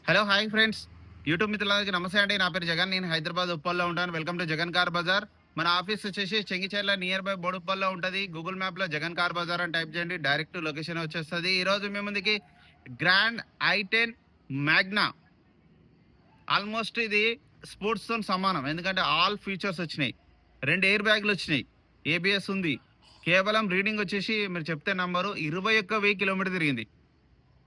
Hello hi friends, YouTube మిత్రులందరికీ నమస్తే అండి. నా పేరు జగన్. నేను హైదరాబాద్ ఉప్పల్లో ఉంటాను. Welcome to Jagan car Bazar. మన ఆఫీస్ వచ్చేసి చెంగిచెర్ల నియర్ బై బోడుప్పల్లో ఉంటుంది. గూగుల్ మ్యాప్లో జగన్ కార్ బజార్ అని టైప్ చేయండి, డైరెక్ట్ లొకేషన్ వచ్చేస్తుంది. ఈరోజు మీ ముందుకి గ్రాండ్ i10 మ్యాగ్నా. ఆల్మోస్ట్ ఇది స్పోర్ట్స్తో సమానం, ఎందుకంటే ఆల్ ఫీచర్స్ వచ్చినాయి. 2 ఎయిర్ బ్యాగులు వచ్చినాయి, ఏబిఎస్ ఉంది. కేవలం రీడింగ్ వచ్చేసి మీరు చెప్తే నంబరు 21,000 కిలోమీటర్ తిరిగింది.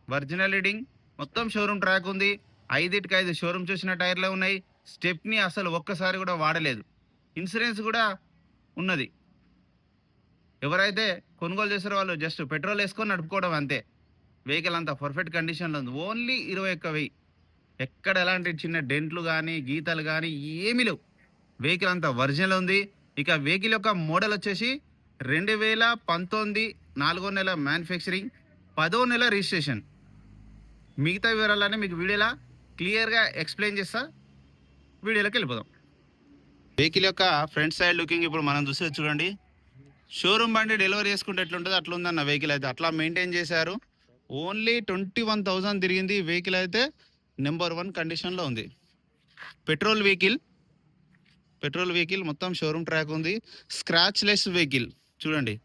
ఒరిజినల్ రీడింగ్, మొత్తం షోరూమ్ ట్రాక్ ఉంది. 5 షోరూమ్ చూసిన టైర్లే ఉన్నాయి. స్టెప్ని అసలు ఒక్కసారి కూడా వాడలేదు. ఇన్సూరెన్స్ కూడా ఉన్నది. ఎవరైతే కొనుగోలు చేస్తారో వాళ్ళు జస్ట్ పెట్రోల్ వేసుకొని నడుపుకోవడం అంతే. వెహికల్ అంతా పర్ఫెక్ట్ కండిషన్లో ఉంది. ఓన్లీ 21,000. ఎక్కడ ఎలాంటి చిన్న డెంట్లు కానీ గీతలు కానీ ఏమీ లేవు. వెహికల్ అంతా ఒరిజినల్ ఉంది. ఇక వెహికల్ యొక్క మోడల్ వచ్చేసి 2019 4వ నెల మ్యానుఫ్యాక్చరింగ్, 10వ నెల రిజిస్ట్రేషన్. మిగతా వివరాలన్నీ మీకు వీడియోలో క్లియర్గా ఎక్స్ప్లెయిన్ చేస్తా. వీడియోలోకి వెళ్ళిపోదాం. వెహికల్ యొక్క ఫ్రంట్ సైడ్ లుకింగ్ ఇప్పుడు మనం చూస్తే చూడండి. షోరూమ్ బండి డెలివరీ చేసుకుంటే ఎట్లుంటుందో అట్లా ఉందన్న వెహికల్ అయితే అట్లా మెయింటైన్ చేశారు. ఓన్లీ 21,000 తిరిగింది. వెహికల్ అయితే నెంబర్ 1 కండిషన్లో ఉంది. పెట్రోల్ వెహికల్ మొత్తం షోరూమ్ ట్రాక్ ఉంది. స్క్రాచ్ లెస్ వెహికల్ చూడండి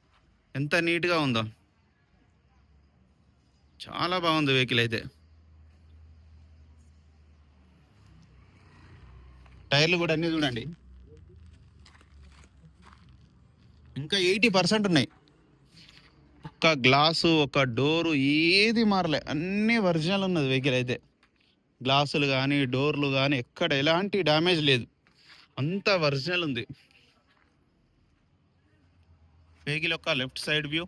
ఎంత నీట్గా ఉందో. చాలా బాగుంది వెహికల్ అయితే. టైర్లు కూడా అన్నీ చూడండి, ఇంకా 80% ఉన్నాయి. ఒక్క గ్లాసు ఒక డోరు ఏది మారలే, అన్నీ ఒరిజినల్ ఉన్నది వెహికల్ అయితే. గ్లాసులు కానీ డోర్లు కానీ ఎక్కడ ఎలాంటి డ్యామేజ్ లేదు, అంతా ఒరిజినల్ ఉంది. వెహికల్ యొక్క left side view,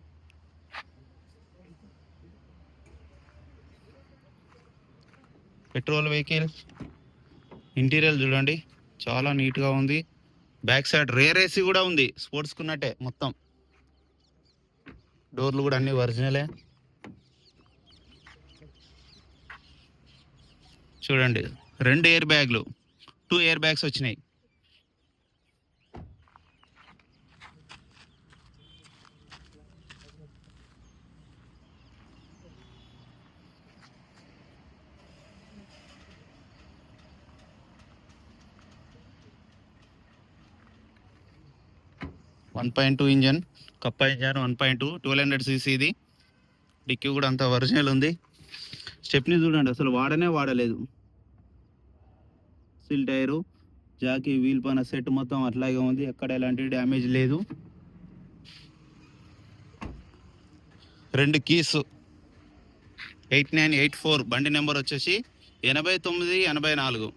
petrol vehicle interior చూడండి చాలా నీట్గా ఉంది. బ్యాక్ సైడ్ రేర్ ఏసీ కూడా ఉంది, స్పోర్ట్స్ కున్నట్టే. మొత్తం డోర్లు కూడా అన్ని ఒరిజినలే. చూడండి 2 ఎయిర్ బ్యాగ్లు, 2 ఎయిర్ బ్యాగ్స్ వచ్చినాయి. వన్ 1.2 ఇంజన్, కప్ప ఇంజన్ 1.2 1200cc ఇది. డిక్కీ కూడా అంత ఒరిజినల్ ఉంది. స్టెప్ని చూడండి అసలు వాడలేదు. సిల్ టైరు, జాకీ, వీల్ పైన సెట్ మొత్తం అట్లాగే ఉంది, ఎక్కడ ఎలాంటి డ్యామేజ్ లేదు. 2 కీస్ 8984, బండి నెంబర్ వచ్చేసి 8984.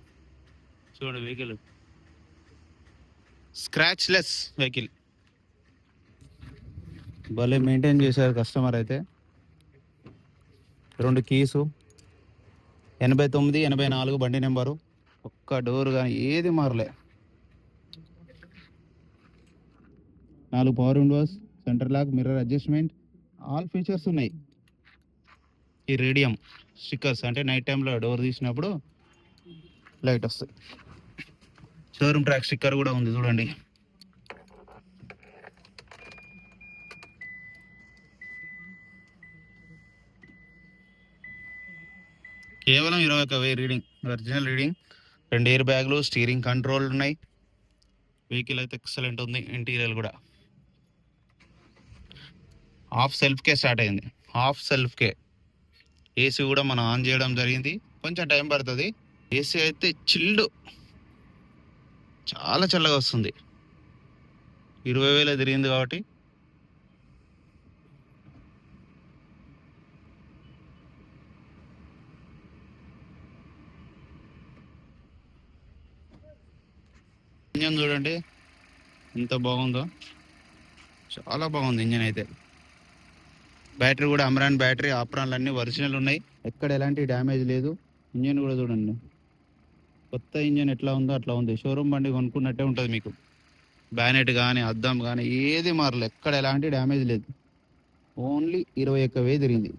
చూడండి వెహికల్ స్క్రాచ్ లెస్ వెహికల్, భలే మెయింటైన్ చేశారు కస్టమర్ అయితే. 2 కీసు 8984 బండి నెంబరు. ఒక్క డోర్ కానీ ఏది మారలే. 4 power windows, centre lock, mirror adjustment, all features ఉన్నాయి. ఈ రేడియం స్టిక్కర్స్ అంటే నైట్ టైంలో డోర్ తీసినప్పుడు లైట్ వస్తాయి. షోరూమ్ ట్రాక్ స్టిక్కర్ కూడా ఉంది చూడండి. కేవలం 21,000 రీడింగ్, ఒరిజినల్ రీడింగ్. 2 ఎయిర్ బ్యాగులు, స్టీరింగ్ కంట్రోల్ ఉన్నాయి. వెహికల్ అయితే ఎక్సలెంట్ ఉంది. ఇంటీరియర్ కూడా హాఫ్ సెల్ఫ్కే స్టార్ట్ అయింది, హాఫ్ సెల్ఫ్కే. ఏసీ కూడా మనం ఆన్ చేయడం జరిగింది, కొంచెం టైం పడుతుంది. ఏసీ అయితే చిల్డ్, చాలా చల్లగా వస్తుంది. 20,000 తిరిగింది కాబట్టి. ఇంజన్ చూడండి ఎంత బాగుందో, చాలా బాగుంది ఇంజన్ అయితే. బ్యాటరీ కూడా అమ్రాన్ బ్యాటరీ, ఆప్రాన్లు అన్నీ ఒరిజినల్ ఉన్నాయి, ఎక్కడ ఎలాంటి డ్యామేజ్ లేదు. ఇంజన్ కూడా చూడండి, కొత్త ఇంజన్ ఎట్లా ఉందో అట్లా ఉంది. షోరూమ్ బండి కొనుక్కున్నట్టే ఉంటుంది మీకు. బ్యానెట్ కానీ అద్దం కానీ ఏది మారలేదు, ఎక్కడ ఎలాంటి డ్యామేజ్ లేదు. ఓన్లీ 21,000 తిరిగింది.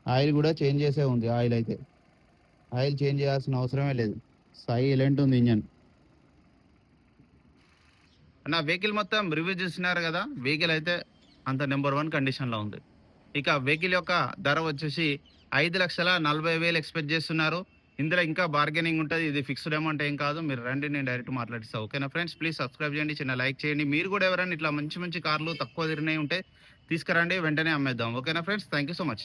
ఆయిల్ కూడా చేంజ్ చేసే ఉంది. ఆయిల్ చేంజ్ చేయాల్సిన అవసరమే లేదు. సైలెంట్ ఉంది ఇంజన్. నా వెహికల్ మొత్తం రివ్యూ చూస్తున్నారు కదా. వెహికల్ అయితే అంత నెంబర్ 1 కండిషన్లో ఉంది. ఇక వెహికల్ యొక్క ధర వచ్చేసి 5,40,000 ఎక్స్పెక్ట్ చేస్తున్నారు. ఇందులో ఇంకా బార్గెనింగ్ ఉంటది. ఇది ఫిక్స్డ్ అమౌంట్ ఏం కాదు. మీరు రండి, నేను డైరెక్ట్ మాట్లాడిస్తా. ఓకేనా ఫ్రెండ్స్? ప్లీజ్ సబ్స్క్రైబ్ చేయండి, చిన్న లైక్ చేయండి. మీరు కూడా ఎవరైనా ఇట్లా మంచి మంచి కార్లు తక్కువ తిరిగినయి ఉంటే తీసుకురండి, వెంటనే అమ్మేద్దాం. ఓకేనా friends? Thank you so much.